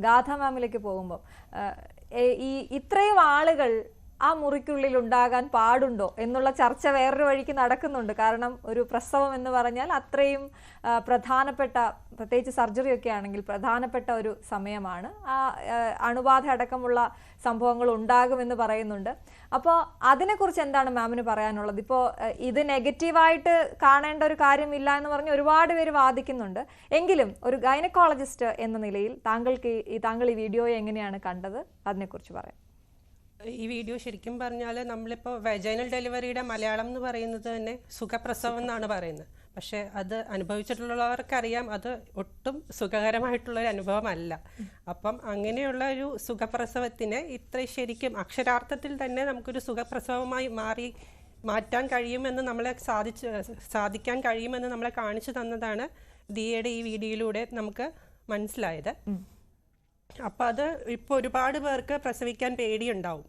ഗാഥ മാമിലേക്ക് പോകുമ്പോൾ ഈ ഇത്രയും ആളുകൾ ആ മുറിക്കുള്ളിൽ ഉണ്ടാകാൻ പാടുണ്ടോ എന്നുള്ള ചർച്ച വേറൊരു വഴിക്ക് നടക്കുന്നുണ്ട്. കാരണം ഒരു പ്രസവം എന്ന് പറഞ്ഞാൽ അത്രയും പ്രധാനപ്പെട്ട, പ്രത്യേകിച്ച് സർജറി ഒക്കെ ആണെങ്കിൽ പ്രധാനപ്പെട്ട ഒരു സമയമാണ്. ആ അണുബാധ അടക്കമുള്ള സംഭവങ്ങൾ ഉണ്ടാകുമെന്ന് പറയുന്നുണ്ട്. അപ്പോൾ അതിനെക്കുറിച്ച് എന്താണ് മാമിന് പറയാനുള്ളത്? ഇപ്പോൾ ഇത് നെഗറ്റീവായിട്ട് കാണേണ്ട ഒരു കാര്യമില്ല എന്ന് പറഞ്ഞ് ഒരുപാട് പേര് വാദിക്കുന്നുണ്ട്. എങ്കിലും ഒരു ഗൈനക്കോളജിസ്റ്റ് എന്ന നിലയിൽ താങ്കൾ ഈ വീഡിയോയെ എങ്ങനെയാണ് കണ്ടത്? അതിനെക്കുറിച്ച് പറയാം. ഈ വീഡിയോ ശരിക്കും പറഞ്ഞാൽ നമ്മളിപ്പോൾ വെജൈനൽ ഡെലിവറിയുടെ മലയാളം എന്ന് പറയുന്നത് തന്നെ സുഖപ്രസവം എന്നാണ് പറയുന്നത്. പക്ഷേ അത് അനുഭവിച്ചിട്ടുള്ളവർക്കറിയാം അത് ഒട്ടും സുഖകരമായിട്ടുള്ളൊരു അനുഭവമല്ല. അപ്പം അങ്ങനെയുള്ള ഒരു സുഖപ്രസവത്തിനെ ശരിക്കും അക്ഷരാർത്ഥത്തിൽ തന്നെ നമുക്കൊരു സുഖപ്രസവമായി മാറ്റാൻ കഴിയുമെന്ന് സാധിക്കാൻ കഴിയുമെന്ന് നമ്മളെ കാണിച്ചു തന്നതാണ് ദിയയുടെ ഈ വീഡിയോയിലൂടെ നമുക്ക് മനസ്സിലായത്. അപ്പം അത് ഇപ്പോൾ ഒരുപാട് പേർക്ക് പ്രസവിക്കാൻ പേടിയുണ്ടാവും,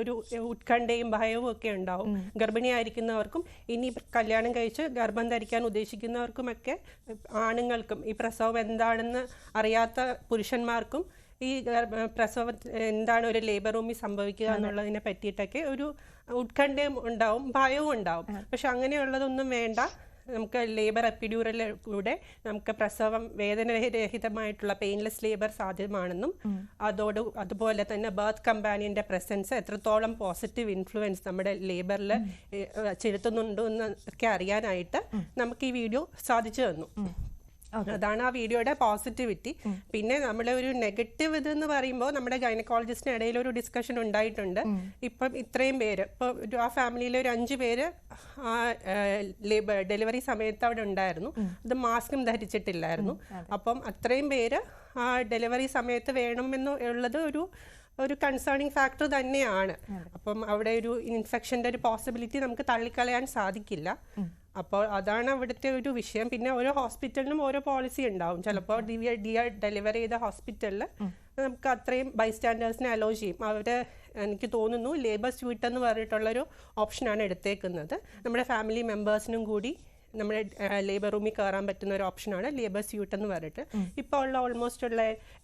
ഒരു ഉത്കണ്ഠയും ഭയവും ഒക്കെ ഉണ്ടാവും. ഗർഭിണിയായിരിക്കുന്നവർക്കും ഇനി കല്യാണം കഴിച്ച് ഗർഭം ധരിക്കാൻ ഉദ്ദേശിക്കുന്നവർക്കുമൊക്കെ, ആണുങ്ങൾക്കും ഈ പ്രസവം എന്താണെന്ന് അറിയാത്ത പുരുഷന്മാർക്കും ഈ പ്രസവം എന്താണ്, ഒരു ലേബർ റൂമിൽ സംഭവിക്കുക എന്നുള്ളതിനെ പറ്റിയിട്ടൊക്കെ ഒരു ഉത്കണ്ഠയും ഉണ്ടാവും, ഭയവും ഉണ്ടാവും. പക്ഷെ അങ്ങനെയുള്ളതൊന്നും വേണ്ട. നമുക്ക് ലേബർ എപ്പിഡ്യൂറലിലൂടെ നമുക്ക് പ്രസവം വേദനരഹിതമായിട്ടുള്ള പെയിൻലെസ് ലേബർ സാധ്യമാണെന്നും അതുപോലെ തന്നെ ബർത്ത് കമ്പാനിയന്റെ പ്രസൻസ് എത്രത്തോളം പോസിറ്റീവ് ഇൻഫ്ലുവൻസ് നമ്മുടെ ലേബറിൽ ചെലുത്തുന്നുണ്ടെന്നൊക്കെ അറിയാനായിട്ട് നമുക്ക് ഈ വീഡിയോ സാധിച്ചു തന്നു. അതാണ് ആ വീഡിയോയുടെ പോസിറ്റിവിറ്റി. പിന്നെ നമ്മുടെ ഒരു നെഗറ്റീവ് ഇതെന്ന് പറയുമ്പോൾ നമ്മുടെ ഗൈനക്കോളജിസ്റ്റിന് ഇടയിൽ ഒരു ഡിസ്കഷൻ ഉണ്ടായിട്ടുണ്ട്. ഇപ്പം ഇത്രയും പേര്, ഇപ്പോൾ ആ ഫാമിലിയിലെ ഒരു 5 പേര് ഡെലിവറി സമയത്ത് അവിടെ ഉണ്ടായിരുന്നു. അത് മാസ്കും ധരിച്ചിട്ടില്ലായിരുന്നു. അപ്പം അത്രയും പേര് ആ ഡെലിവറി സമയത്ത് വേണമെന്ന് ഉള്ളത് ഒരു കൺസേണിങ് ഫാക്ടർ തന്നെയാണ്. അപ്പം അവിടെ ഒരു ഇൻഫെക്ഷൻ്റെ ഒരു പോസിബിലിറ്റി നമുക്ക് തള്ളിക്കളയാൻ സാധിക്കില്ല. അപ്പോൾ അതാണ് അവിടുത്തെ ഒരു വിഷയം. പിന്നെ ഓരോ ഹോസ്പിറ്റലിനും ഓരോ പോളിസി ഉണ്ടാവും. ചിലപ്പോൾ ഡെലിവറി ചെയ്ത ഹോസ്പിറ്റലിൽ നമുക്ക് അത്രയും ബൈസ്റ്റാൻഡേഴ്സിനെ അലോ ചെയ്യും. എനിക്ക് തോന്നുന്നു ലേബർ സ്യൂട്ട് എന്ന് പറഞ്ഞിട്ടുള്ളൊരു ഓപ്ഷനാണ് എടുത്തേക്കുന്നത്. നമ്മുടെ ഫാമിലി മെമ്പേഴ്സിനും കൂടി നമ്മുടെ ലേബർ റൂമിൽ കയറാൻ പറ്റുന്ന ഒരു ഓപ്ഷനാണ് ലേബർ സ്യൂട്ട് എന്ന് പറഞ്ഞിട്ട്. ഇപ്പോൾ ഉള്ള ഓൾമോസ്റ്റ് ഉള്ള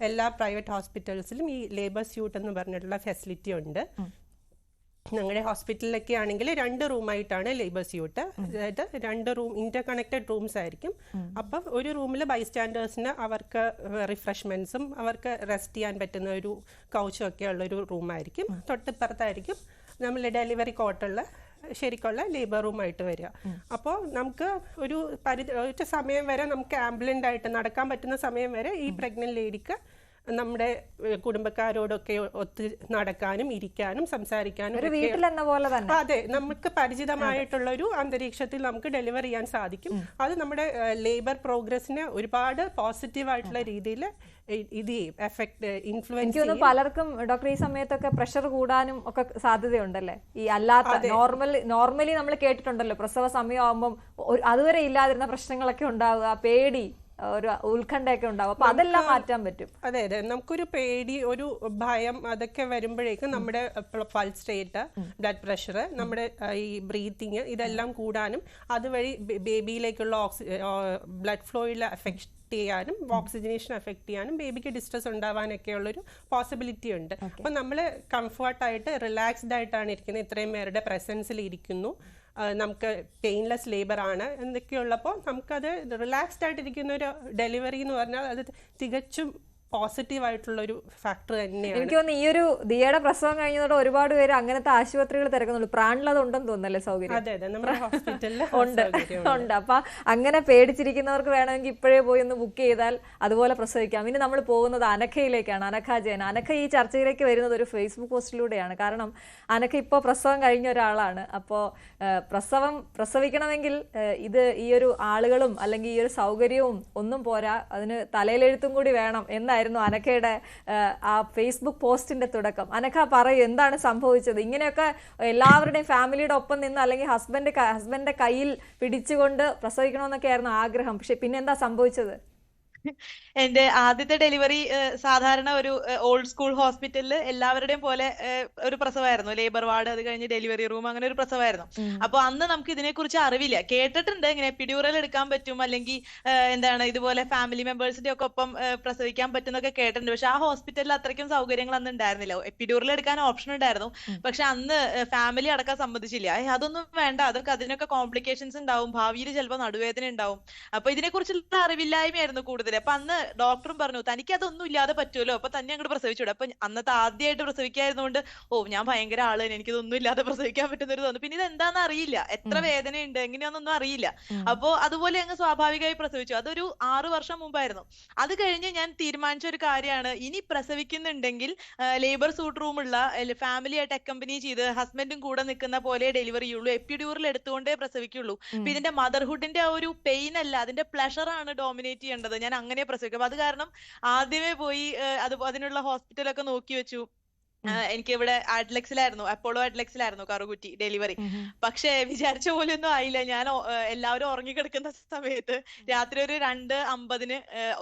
എല്ലാ പ്രൈവറ്റ് ഹോസ്പിറ്റൽസിലും ഈ ലേബർ സ്യൂട്ട് എന്ന് പറഞ്ഞിട്ടുള്ള ഫെസിലിറ്റി ഉണ്ട്. ഞങ്ങളുടെ ഹോസ്പിറ്റലിലൊക്കെ ആണെങ്കിൽ 2 റൂമായിട്ടാണ് ലേബർ സ്യൂട്ട്. അതായത് 2 റൂം ഇന്റർകണക്റ്റഡ് റൂംസ് ആയിരിക്കും. അപ്പം ഒരു റൂമിൽ ബൈസ്റ്റാൻഡേഴ്സിന് അവർക്ക് റിഫ്രഷ്മെന്റ്സും അവർക്ക് റെസ്റ്റ് ചെയ്യാൻ പറ്റുന്ന ഒരു കൗച്ചും ഒക്കെ ഉള്ളൊരു റൂമായിരിക്കും. തൊട്ടിപ്പുറത്തായിരിക്കും നമ്മൾ ഡെലിവറി കോട്ടുള്ള ശരിക്കുള്ള ലേബർ റൂമായിട്ട് വരിക. അപ്പോൾ നമുക്ക് ഒരു സമയം വരെ നമുക്ക് ആംബുലൻ്റ് ആയിട്ട് നടക്കാൻ പറ്റുന്ന സമയം വരെ ഈ പ്രഗ്നന്റ് ലേഡിക്ക് നമ്മുടെ കുടുംബക്കാരോടൊക്കെ ഒത്ത് നടക്കാനും ഇരിക്കാനും സംസാരിക്കാനും അതെ, നമുക്ക് പരിചിതമായിട്ടുള്ള ഒരു അന്തരീക്ഷത്തിൽ നമുക്ക് ഡെലിവർ ചെയ്യാൻ സാധിക്കും. അത് നമ്മുടെ ലേബർ പ്രോഗ്രസിനെ ഒരുപാട് പോസിറ്റീവായിട്ടുള്ള രീതിയിൽ ഇത് ഇൻഫ്ലുവൻസ്. പലർക്കും ഡോക്ടർ ഈ സമയത്തൊക്കെ പ്രഷർ കൂടാനും ഒക്കെ സാധ്യതയുണ്ടല്ലേ? ഈ അല്ലാത്ത നോർമലി നമ്മൾ കേട്ടിട്ടുണ്ടല്ലോ, പ്രസവ സമയമാകുമ്പം അതുവരെ ഇല്ലാതിരുന്ന പ്രശ്നങ്ങളൊക്കെ ഉണ്ടാവുക, പേടി, ഒരു ഉത്കണ്ഠയൊക്കെ ഉണ്ടാവും. അപ്പൊ അതെല്ലാം മാറ്റാൻ പറ്റും. അതെ, നമുക്കൊരു പേടി, ഒരു ഭയം അതൊക്കെ വരുമ്പോഴേക്കും നമ്മുടെ പൾസ് റേറ്റ്, ബ്ലഡ് പ്രഷർ, നമ്മുടെ ഈ ബ്രീത്തിങ് ഇതെല്ലാം കൂടാനും അതുവഴി ബേബിയിലേക്കുള്ള ബ്ലഡ് ഫ്ലോയിൽ എഫക്ട് ചെയ്യാനും ഓക്സിജനേഷൻ എഫക്ട് ചെയ്യാനും ബേബിക്ക് ഡിസ്ട്രെസ് ഉണ്ടാവാനൊക്കെ ഉള്ളൊരു പോസിബിലിറ്റി ഉണ്ട്. അപ്പം നമ്മൾ കംഫർട്ടായിട്ട് റിലാക്സ്ഡ് ആയിട്ടാണ് ഇരിക്കുന്നത്. ഇത്രയും പേരുടെ പ്രസൻസിൽ ഇരിക്കുന്നു, നമുക്ക് പെയിൻലെസ് ലേബർ ആണ് എന്നൊക്കെയുള്ളപ്പോൾ നമുക്കത് റിലാക്സ്ഡ് ആയിട്ടിരിക്കുന്ന ഒരു ഡെലിവറി എന്ന് പറഞ്ഞാൽ അത് തികച്ചും പോസിറ്റീവ് ആയിട്ടുള്ള ഒരു ഫാക്ടർ തന്നെയാണ്. എനിക്ക് തോന്നുന്നു ഈ ഒരു ദിയയുടെ പ്രസവം കഴിഞ്ഞതോടെ ഒരുപാട് പേര് അങ്ങനത്തെ ആശുപത്രികൾ തിരക്കുന്നുള്ളൂ. പ്രാണിലത് ഉണ്ടെന്ന് തോന്നുന്നല്ലേ സൗകര്യം? അതെ, നമ്മുടെ ഹോസ്പിറ്റലിൽ ഉണ്ട്. അപ്പൊ അങ്ങനെ പേടിച്ചിരിക്കുന്നവർക്ക് വേണമെങ്കിൽ ഇപ്പോഴേ പോയി ഒന്ന് ബുക്ക് ചെയ്താൽ അതുപോലെ പ്രസവിക്കാം. ഇനി നമ്മൾ പോകുന്നത് അനഘയിലേക്കാണ്. അനഘ ജയൻ. അനഘ ഈ ചർച്ചയിലേക്ക് വരുന്നത് ഒരു ഫേസ്ബുക്ക് പോസ്റ്റിലൂടെയാണ്. കാരണം അനഘ ഇപ്പോൾ പ്രസവം കഴിഞ്ഞ ഒരാളാണ്. അപ്പോൾ പ്രസവിക്കണമെങ്കിൽ ഈ ഒരു ആളുകളും അല്ലെങ്കിൽ ഈ ഒരു സൗകര്യവും ഒന്നും പോരാ, അതിന് തലയിലെഴുത്തും കൂടി വേണം എന്നായിരുന്നു അനഘയുടെ ആ ഫേസ്ബുക്ക് പോസ്റ്റിന്റെ തുടക്കം. അനഘ പറയൂ, എന്താണ് സംഭവിച്ചത്? ഇങ്ങനെയൊക്കെ എല്ലാവരുടെയും ഫാമിലിയുടെ ഒപ്പം നിന്ന് അല്ലെങ്കിൽ ഹസ്ബൻഡിന്റെ കയ്യിൽ പിടിച്ചുകൊണ്ട് പ്രസവിക്കണമെന്നൊക്കെ ആയിരുന്നു ആഗ്രഹം. പക്ഷെ പിന്നെ എന്താ സംഭവിച്ചത്? എന്റെ ആദ്യത്തെ ഡെലിവറി സാധാരണ ഒരു ഓൾഡ് സ്കൂൾ ഹോസ്പിറ്റലിൽ എല്ലാവരുടെയും പോലെ ഒരു പ്രസവമായിരുന്നു. ലേബർ വാർഡ്, അത് കഴിഞ്ഞ് ഡെലിവറി റൂം, അങ്ങനെ ഒരു പ്രസവമായിരുന്നു. അപ്പൊ അന്ന് നമുക്ക് ഇതിനെക്കുറിച്ച് അറിവില്ല. കേട്ടിട്ടുണ്ട് ഇങ്ങനെ എപ്പിഡ്യൂറൽ എടുക്കാൻ പറ്റും, അല്ലെങ്കിൽ എന്താണ് ഇതുപോലെ ഫാമിലി മെമ്പേഴ്സിന്റെ ഒക്കെ ഒപ്പം പ്രസവിക്കാൻ പറ്റുന്നൊക്കെ കേട്ടിട്ടുണ്ട്. പക്ഷെ ആ ഹോസ്പിറ്റലിൽ അത്രയ്ക്കും സൗകര്യങ്ങൾ അന്ന് ഉണ്ടായിരുന്നില്ല. എപ്പിഡ്യൂറൽ എടുക്കാൻ ഓപ്ഷൻ ഉണ്ടായിരുന്നു, പക്ഷെ അന്ന് ഫാമിലി അടക്കം സമ്മതിച്ചില്ല. അതൊന്നും വേണ്ട, അതിനൊക്കെ കോംപ്ലിക്കേഷൻസ് ഉണ്ടാവും, ഭാവിയിൽ ചിലപ്പോൾ നടുവേദന ഉണ്ടാവും. അപ്പൊ ഇതിനെക്കുറിച്ചുള്ള അറിവില്ലായ്മയായിരുന്നു കൂടുതൽ. അപ്പൊ അന്ന് ഡോക്ടറും പറഞ്ഞു തനിക്ക് അതൊന്നും ഇല്ലാതെ പറ്റുമല്ലോ, അപ്പൊ തന്നെ അങ്ങോട്ട് പ്രസവിച്ചുവിടും. അപ്പൊ അന്നത്തെ ആദ്യമായിട്ട് പ്രസവിക്കായിരുന്നോണ്ട് ഞാൻ ഭയങ്കര ആള്, എനിക്കിതൊന്നും ഇല്ലാതെ പ്രസവിക്കാൻ പറ്റുന്ന ഒരു തോന്നുന്നു. പിന്നെ ഇത് എന്താന്ന് അറിയില്ല, എത്ര വേദനയുണ്ട് എങ്ങനെയാണെന്നൊന്നും അറിയില്ല. അപ്പൊ അതുപോലെ അങ്ങ് സ്വാഭാവികമായി പ്രസവിച്ചു. അതൊരു 6 വർഷം മുമ്പായിരുന്നു. അത് കഴിഞ്ഞ് ഞാൻ തീരുമാനിച്ച ഒരു കാര്യമാണ്, ഇനി പ്രസവിക്കുന്നുണ്ടെങ്കിൽ ലേബർ സൂട്ട് റൂമുള്ള ഫാമിലി ആയിട്ട് അക്കമ്പനി ചെയ്ത് ഹസ്ബൻഡും കൂടെ നിൽക്കുന്ന പോലെ ഡെലിവറി ചെയ്യുള്ളൂ, എപ്പിഡ്യൂറിൽ എടുത്തുകൊണ്ടേ പ്രസവിക്കുള്ളൂ. അപ്പൊ ഇതിന്റെ മദർഹുഡിന്റെ ആ ഒരു പെയിൻ അല്ല, അതിന്റെ പ്ലഷർ ആണ് ഡോമിനേറ്റ് ചെയ്യേണ്ടത്. ഞാൻ അങ്ങനെ പ്രസവിക്കും. അത് കാരണം ആദ്യമേ പോയി അതിനുള്ള ഹോസ്പിറ്റലൊക്കെ നോക്കി വെച്ചു. എനിക്ക് ഇവിടെ ആഡ്ലക്സിലായിരുന്നു, അപ്പോളോ ആഡ്ലക്സിലായിരുന്നു കറുകുറ്റി ഡെലിവറി. പക്ഷെ വിചാരിച്ച പോലെ ഒന്നും ആയില്ല. ഞാൻ എല്ലാവരും ഉറങ്ങിക്കിടക്കുന്ന സമയത്ത് രാത്രി ഒരു 2:50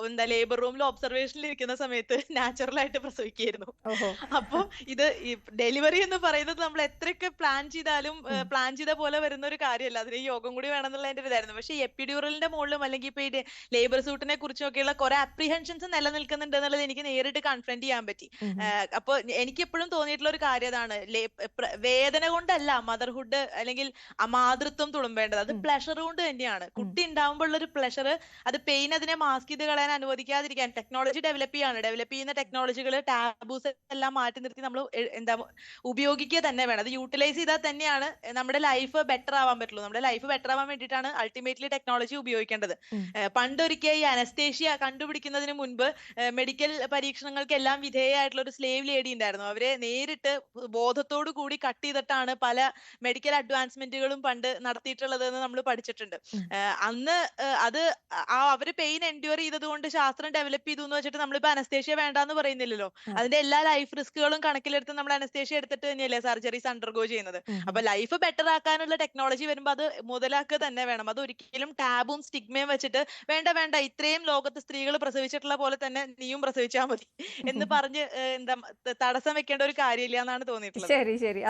എന്താ ലേബർ റൂമിൽ ഒബ്സർവേഷനിൽ ഇരിക്കുന്ന സമയത്ത് നാച്ചുറൽ ആയിട്ട് പ്രസവിക്കായിരുന്നു. അപ്പൊ ഇത് ഡെലിവറി എന്ന് പറയുന്നത് നമ്മൾ എത്രയൊക്കെ പ്ലാൻ ചെയ്താലും പ്ലാൻ ചെയ്ത പോലെ വരുന്ന ഒരു കാര്യമല്ല, അതിന് യോഗം കൂടി വേണമെന്നുള്ള എന്റെ ഒരു ഇതായിരുന്നു. പക്ഷെ എപ്പിഡ്യൂറലിന്റെ മുകളിലും അല്ലെങ്കിൽ ഇപ്പൊ ഈ ലേബർ സൂട്ടിനെ കുറിച്ചൊക്കെയുള്ള കുറെ അപ്രിഹെൻഷൻസ് നിലനിൽക്കുന്നുണ്ട് എന്നുള്ളത് എനിക്ക് നേരിട്ട് കൺഫ്രണ്ട് ചെയ്യാൻ പറ്റി. അപ്പൊ എനിക്ക് എപ്പോഴും തോന്നിയിട്ടുള്ള ഒരു കാര്യം അതാണ്, വേദന കൊണ്ടല്ല മദർഹുഡ് അല്ലെങ്കിൽ മാതൃത്വം തുളുമ്പേണ്ടത്, അത് പ്ലഷർ കൊണ്ട് തന്നെയാണ്. കുട്ടി ഉണ്ടാവുമ്പോഴുള്ള ഒരു പ്ലഷർ, അത് പെയിൻ അതിനെ മാസ്ക് ചെയ്ത് കളയാൻ അനുവദിക്കാതിരിക്കാൻ ടെക്നോളജി ഡെവലപ്പ് ചെയ്യുന്ന ടെക്നോളജികൾ, ടാബൂസ് എല്ലാം മാറ്റി നിർത്തി നമ്മൾ എന്താ ഉപയോഗിക്കുക തന്നെ വേണം. അത് യൂട്ടിലൈസ് ചെയ്താൽ തന്നെയാണ് നമ്മുടെ ലൈഫ് ബെറ്റർ ആവാൻ പറ്റുള്ളൂ. നമ്മുടെ ലൈഫ് ബെറ്റർ ആവാൻ വേണ്ടിയിട്ടാണ് അൾട്ടിമേറ്റ്ലി ടെക്നോളജി ഉപയോഗിക്കേണ്ടത്. പണ്ടൊരിക്കൽ ഈ അനസ്തേഷ്യ കണ്ടുപിടിക്കുന്നതിന് മുൻപ് മെഡിക്കൽ പരീക്ഷണങ്ങൾക്ക് എല്ലാം വിധേയമായിട്ടുള്ള ഒരു സ്ലേവ് ലേഡി ഉണ്ടായിരുന്നു. അവരെ നേരിട്ട് ബോധത്തോടു കൂടി കട്ട് ചെയ്തിട്ടാണ് പല മെഡിക്കൽ അഡ്വാൻസ്മെന്റുകളും പണ്ട് നടത്തിയിട്ടുള്ളത് എന്ന് നമ്മൾ പഠിച്ചിട്ടുണ്ട്. അന്ന് അത് അവര് പെയിൻ എൻഡ്യൂർ ചെയ്തത് കൊണ്ട് ശാസ്ത്രം ഡെവലപ്പ് ചെയ്തു എന്ന് വെച്ചിട്ട് നമ്മളിപ്പോ അനസ്തേഷ്യ വേണ്ടാന്ന് പറയുന്നില്ലല്ലോ. അതിന്റെ എല്ലാ ലൈഫ് റിസ്കുകളും കണക്കിലെടുത്ത് നമ്മൾ അനസ്തേഷ്യ എടുത്തിട്ട് തന്നെയല്ലേ സർജറീസ് അണ്ടർഗോ ചെയ്യുന്നത്. അപ്പൊ ലൈഫ് ബെറ്റർ ആക്കാനുള്ള ടെക്നോളജി വരുമ്പോ അത് മുതലാക്കുക തന്നെ വേണം. അത് ഒരിക്കലും ടാബും സ്റ്റിഗ്മയും വെച്ചിട്ട് വേണ്ട ഇത്രയും ലോകത്ത് സ്ത്രീകൾ പ്രസവിച്ചിട്ടുള്ള പോലെ തന്നെ നീയും പ്രസവിച്ചാൽ മതി എന്ന് പറഞ്ഞ് എന്താ തടസ്സം വെക്കേണ്ട ഒരു കാര്യമില്ല എന്നാണ് തോന്നിയിട്ടുള്ളത്. ശരി ശരി.